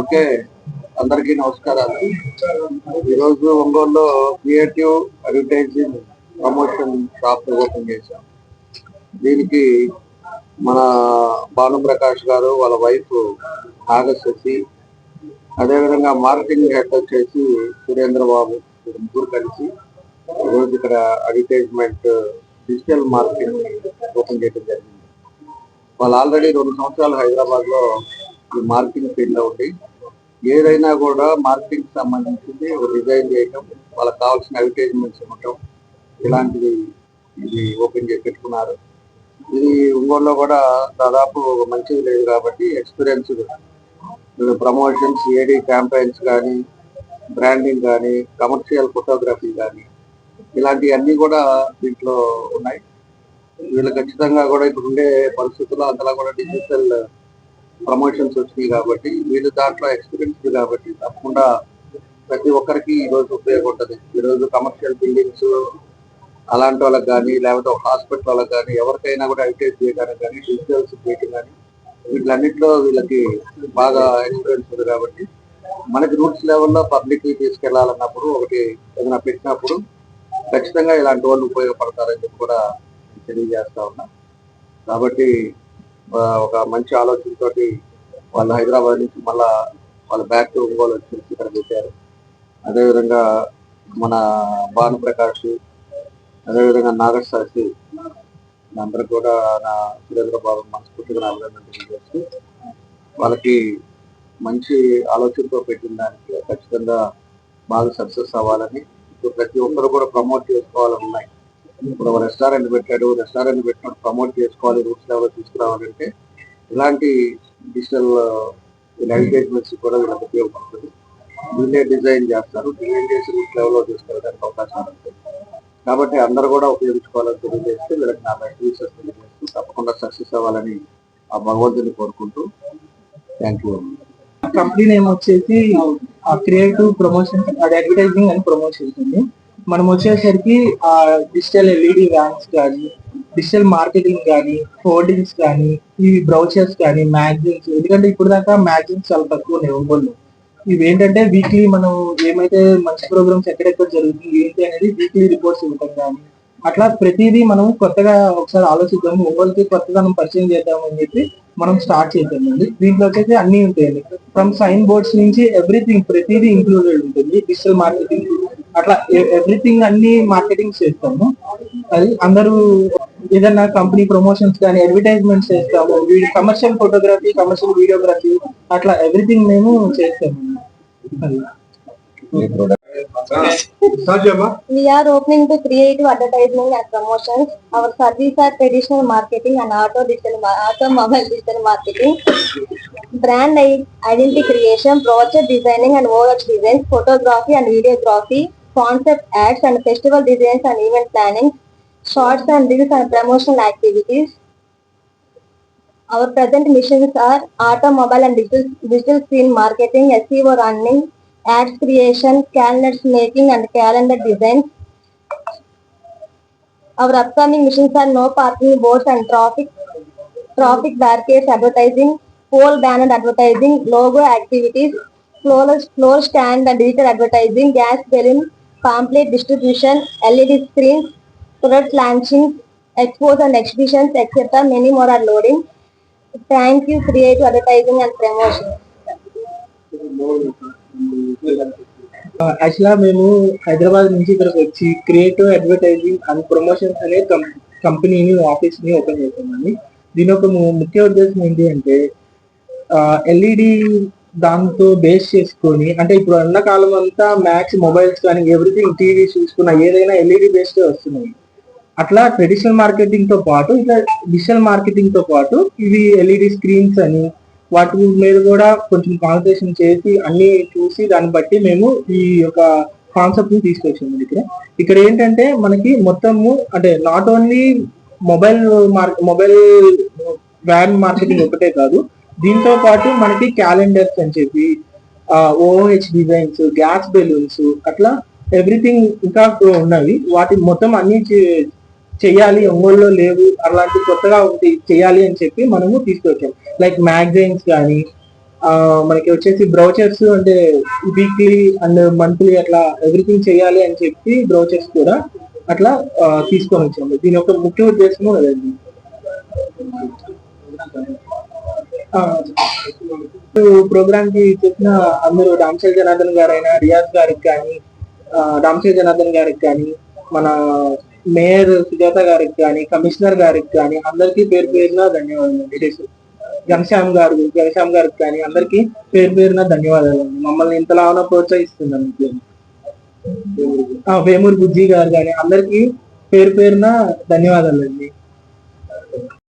Okay, అందరికీ నమస్కారాలు. ఈరోజు ఒంగోలులో creative advertising promotion shop open చేశాం. దీనికి మన భానుప్రకాష్ గారు, వాళ్ళ వైఫ్ నాగశశి, అదేవిధంగా మార్కెటింగ్ హెడ్ వచ్చేసి సురేంద్ర బాబు, ముగ్గురు కలిసి ఈరోజు ఇక్కడ అడ్వర్టైజ్మెంట్ డిజిటల్ మార్కెటింగ్ ఓపెన్ చేయడం జరిగింది. వాళ్ళు ఆల్రెడీ 2 సంవత్సరాలు హైదరాబాద్ లో ఈ మార్కెటింగ్ ఫీల్డ్ లో ఉండి ఏదైనా కూడా మార్కెటింగ్ సంబంధించింది ఒక డిజైన్ చేయటం, వాళ్ళకి కావాల్సిన అడ్వర్టైజ్మెంట్స్ ఇవ్వటం, ఇలాంటివి ఇది ఓపెన్ చేసి పెట్టుకున్నారు. ఇది ఒంగోలులో కూడా దాదాపు మంచిది లేదు కాబట్టి ఎక్స్పీరియన్స్ ప్రమోషన్స్, ఏడీ క్యాంపెయిన్స్ కానీ, బ్రాండింగ్ కానీ, కమర్షియల్ ఫోటోగ్రఫీ కానీ, ఇలాంటివన్నీ కూడా దీంట్లో ఉన్నాయి. వీళ్ళు ఖచ్చితంగా కూడా ఇప్పుడు ఉండే పరిస్థితుల్లో అంతలా కూడా డిజిటల్ ప్రమోషన్స్ వచ్చినాయి కాబట్టి వీళ్ళు దాంట్లో ఎక్స్పీరియన్స్ కాబట్టి తప్పకుండా ప్రతి ఒక్కరికి ఈరోజు ఉపయోగపడుతుంది. ఈరోజు కమర్షియల్ బిల్డింగ్స్ అలాంటి వాళ్ళకి కానీ, లేకపోతే ఒక హాస్పిటల్ వాళ్ళకి కానీ, ఎవరికైనా కూడా అడ్వర్టైజ్ చేయడానికి కానీ, డిజిటల్స్ చేయడం కానీ, వీటిలన్నింటిలో వీళ్ళకి బాగా ఎక్స్పీరియన్స్ ఉంది కాబట్టి మనకి రూట్స్ లెవెల్లో పబ్లిక్ తీసుకెళ్లాలన్నప్పుడు ఒకటి ఏదైనా పెట్టినప్పుడు ఖచ్చితంగా ఇలాంటి వాళ్ళు ఉపయోగపడతారని చెప్పి కూడా తెలియజేస్తా ఉన్నా. కాబట్టి ఒక మంచి ఆలోచనతో వాళ్ళు హైదరాబాద్ నుంచి మళ్ళా వాళ్ళ బ్యాక్ టు ఒంగోలు వచ్చి ఇక్కడ పెట్టారు. అదేవిధంగా మన భానుప్రకాష్, అదేవిధంగా నాగశశి, అందరూ కూడా నా సురేంద్ర బాబు మనస్ఫూర్తిగా అభినందనలు చేస్తూ వాళ్ళకి మంచి ఆలోచనతో పెట్టిన దానికి ఖచ్చితంగా బాగా సక్సెస్ అవ్వాలని, ఇప్పుడు ప్రతి ఒక్కరు కూడా ప్రమోట్ చేసుకోవాలని ఉన్నాయి. ఇప్పుడు రెస్టారెంట్ పెట్టాడు, రెస్టారెంట్ పెట్టినట్టు ప్రమోట్ చేసుకోవాలి, రూట్స్ లెవెల్ తీసుకురావాలంటే ఇలాంటి డిజిటల్ అడ్వర్టైజ్మెంట్స్ కూడా వీళ్ళకి ఉపయోగపడుతుంది. వీళ్ళే డిజైన్ చేస్తారు, డిజైన్ చేసి రూట్ లెవెల్లో తీసుకెళ్ళడానికి అవకాశాలు ఉంటాయి. కాబట్టి అందరూ కూడా ఉపయోగించుకోవాలని తెలియజేస్తే వీళ్ళకి నా బెస్ట్ విషెస్ తెలియజేస్తూ తప్పకుండా సక్సెస్ అవ్వాలని ఆ భగవంతుని కోరుకుంటూ థ్యాంక్ యూ. కంపెనీ నేమ్ వచ్చేసి creative promotions advertising and promotions ఉంది. మనం వచ్చేసరికి డిజిటల్ ఎల్ఈడి వ్యాన్స్ కానీ, డిజిటల్ మార్కెటింగ్ కానీ, హోర్డింగ్స్ కానీ, ఈ బ్రౌచర్స్ కానీ, మ్యాగజైన్స్, ఎందుకంటే ఇప్పుడు దాకా మ్యాగజైన్స్ చాలా తక్కువ ఉన్నాయి ఒంగోలులో. ఇవి ఏంటంటే వీక్లీ మనం ఏమైతే మంచి ప్రోగ్రామ్స్ ఎక్కడెక్కడ జరుగుతుంది ఏంటి అనేది వీక్లీ రిపోర్ట్స్ ఇవ్వటం కానీ, అట్లా ప్రతిదీ మనం కొత్తగా ఒకసారి ఆలోచిద్దాము, ఒంగోలుకి కొత్తగా పరిచయం చేద్దాము అని చెప్పి మనం స్టార్ట్ చేద్దామండి. దీంట్లో వచ్చేసి అన్ని ఉంటాయండి, ఫ్రమ్ సైన్ బోర్డ్స్ నుంచి ఎవ్రీథింగ్, ప్రతిదీ ఇంక్లూడెడ్ ఉంటుంది. డిజిటల్ మార్కెటింగ్ అట్లా ఎవ్రీథింగ్ అన్ని మార్కెటింగ్ చేస్తాము. అది అందరూ ఏదన్నా కంపెనీ ప్రమోషన్స్ కానీ, అడ్వర్టైజ్మెంట్స్ చేస్తాము, కమర్షియల్ ఫోటోగ్రఫీ, కమర్షియల్ వీడియోగ్రఫీ, అట్లా ఎవ్రీథింగ్ మేము చేస్తాము. We are opening to creative advertising and promotions. Our services are traditional marketing and automobile digital marketing, brand identity creation, brochure designing and OX designs, photography and videography, concept ads and festival designs and event planning, shorts and reels and promotional activities. Our present missions are automobile and digital screen marketing, SEO running, ads creation, calendars making and calendar designs. Our upcoming missions are no parking boards and traffic barricades advertising, pole banner advertising, logo activities, floor stand and digital advertising, gas balloon, pamphlet distribution, LED screens, product launching, expos and exhibitions, etc. Many more are loading. Thank you, creative advertising and promotion. యాక్చువల్గా మేము హైదరాబాద్ నుంచి ఇక్కడికి వచ్చి creative advertising and promotions అనే కంపెనీని, ఆఫీస్ని open చేసామండి. దీని ఒక ముఖ్య ఉద్దేశం ఏంటి అంటే ఎల్ఈడి దాంతో బేస్ చేసుకొని, అంటే ఇప్పుడు ఉన్న కాలం అంతా మ్యాక్స్ మొబైల్స్ కానీ ఎవ్రీథింగ్ టీవీ చూసుకున్న ఏదైనా ఎల్ఈడి బేస్డ్ వస్తున్నాయి. అట్లా ట్రెడిషనల్ మార్కెటింగ్ తో పాటు ఇట్లా డిజిటల్ మార్కెటింగ్ తో పాటు ఇవి ఎల్ఈడి స్క్రీన్స్ అని వాటి మీద కూడా కొంచెం కాన్సన్ట్రేషన్ చేసి అన్ని చూసి దాన్ని బట్టి మేము ఈ యొక్క కాన్సెప్ట్ ని తీసుకొచ్చాము. ఇక్కడ ఏంటంటే మనకి మొత్తము అంటే not only mobile van marketing ఒకటే కాదు, దీంతో పాటు మనకి క్యాలెండర్స్ అని చెప్పి, ఓహెచ్ డిజైన్స్, గ్యాస్ బెలూన్స్, అట్లా ఎవ్రీథింగ్ ఇంకా ఉన్నవి. వాటి మొత్తం అన్ని చెయ్యాలి, ఒంగోలులో లేవు, అలాంటి కొత్తగా ఒకటి చెయ్యాలి అని చెప్పి మనము తీసుకొచ్చాం. లైక్ మ్యాగజైన్స్ కానీ, మనకి వచ్చేసి బ్రౌచర్స్, అంటే వీక్లీ అండ్ మంత్లీ అట్లా ఎవ్రీథింగ్ చేయాలి అని చెప్పి బ్రౌచర్స్ కూడా అట్లా తీసుకొని వచ్చాము. దీని యొక్క ముఖ్య ఉద్దేశము అదండి. ప్రోగ్రామ్ కి చెప్పిన అందరూ రామచంద్ర జనార్దన్ గారైనా, రియాజ్ గారికి కానీ, రామచంద్ర జనార్దన్ గారికి కానీ, మన మేయర్ సుజాత గారికి కానీ, కమిషనర్ గారికి కానీ అందరికీ పేరు పేరున ధన్యవాదాలు. ఘనశ్యామ్ గారికి కానీ అందరికీ పేరు పేరున ధన్యవాదాలండి. మమ్మల్ని ఇంతలా ప్రోత్సహిస్తున్నారు. వేమూరు బుజ్జి గారు కానీ అందరికీ పేరు పేరున ధన్యవాదాలండి.